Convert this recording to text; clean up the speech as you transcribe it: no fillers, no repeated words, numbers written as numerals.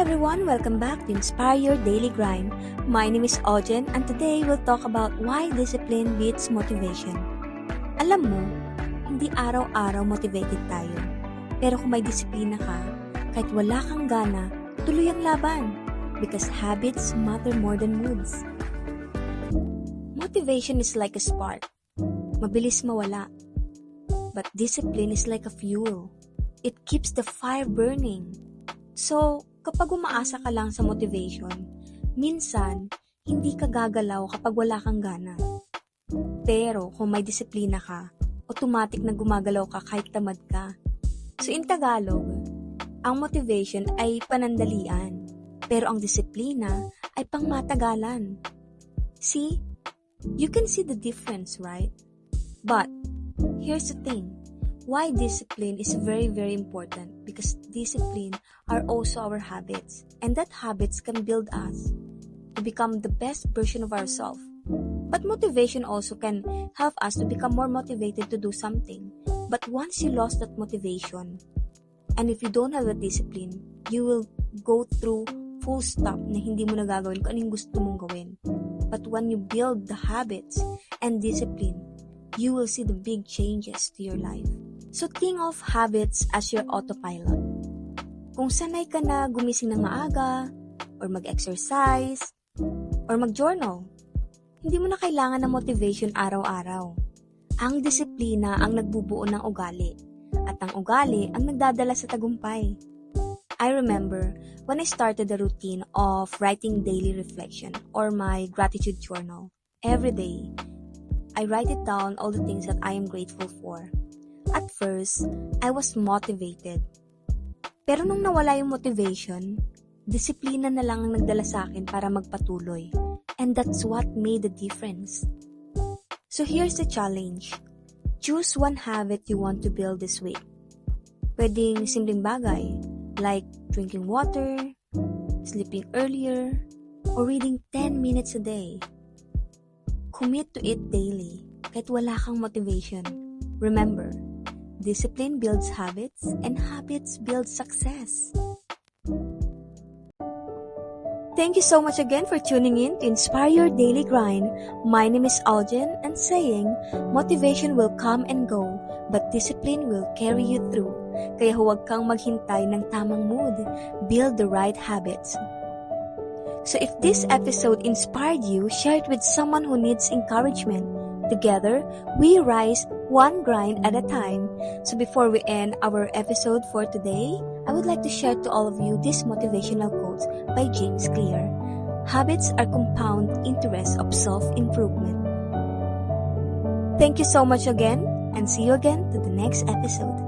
everyone, welcome back to Inspire Your Daily Grind. My name is Ojen and today we'll talk about why discipline beats motivation. Alam mo, hindi araw-araw motivated tayo. Pero kung may disiplina ka, kahit wala kang gana, tuloy ang laban. Because habits matter more than moods. Motivation is like a spark. Mabilis mawala. But discipline is like a fuel. It keeps the fire burning. So, kapag umaasa ka lang sa motivation, minsan, hindi ka gagalaw kapag wala kang gana. Pero, kung may disiplina ka, automatic na gumagalaw ka kahit tamad ka. So, in Tagalog, ang motivation ay panandalian, pero ang disiplina ay pangmatagalan. See? You can see the difference, right? But, here's the thing. Why discipline is very, very important? Because discipline are also our habits. And that habits can build us to become the best version of ourselves. But motivation also can help us to become more motivated to do something. But once you lost that motivation, and if you don't have a discipline, you will go through full stop na hindi mo nagagawin kung anong gusto mong gawin. But when you build the habits and discipline, you will see the big changes to your life. So think of habits as your autopilot. Kung sanay ka na gumising ng maaga, or mag-exercise, or mag-journal, hindi mo na kailangan ng motivation araw-araw. Ang disiplina ang nagbubuo ng ugali, at ang ugali ang nagdadala sa tagumpay. I remember when I started the routine of writing daily reflection or my gratitude journal. Every day, I write it down all the things that I am grateful for. At first, I was motivated. Pero nung nawala yung motivation, disiplina na lang ang nagdala sa akin para magpatuloy. And that's what made the difference. So here's the challenge. Choose one habit you want to build this week. Pwedeng simpleng bagay, like drinking water, sleeping earlier, or reading 10 minutes a day. Commit to it daily, kahit wala kang motivation. Remember, discipline builds habits, and habits build success. Thank you so much again for tuning in to Inspire Your Daily Grind. My name is Aljen, and saying, motivation will come and go, but discipline will carry you through. Kaya huwag kang maghintay ng tamang mood. Build the right habits. So if this episode inspired you, share it with someone who needs encouragement. Together, we rise one grind at a time. So before we end our episode for today, I would like to share to all of you this motivational quote by James Clear. Habits are compound interest of self-improvement. Thank you so much again, and see you again to the next episode.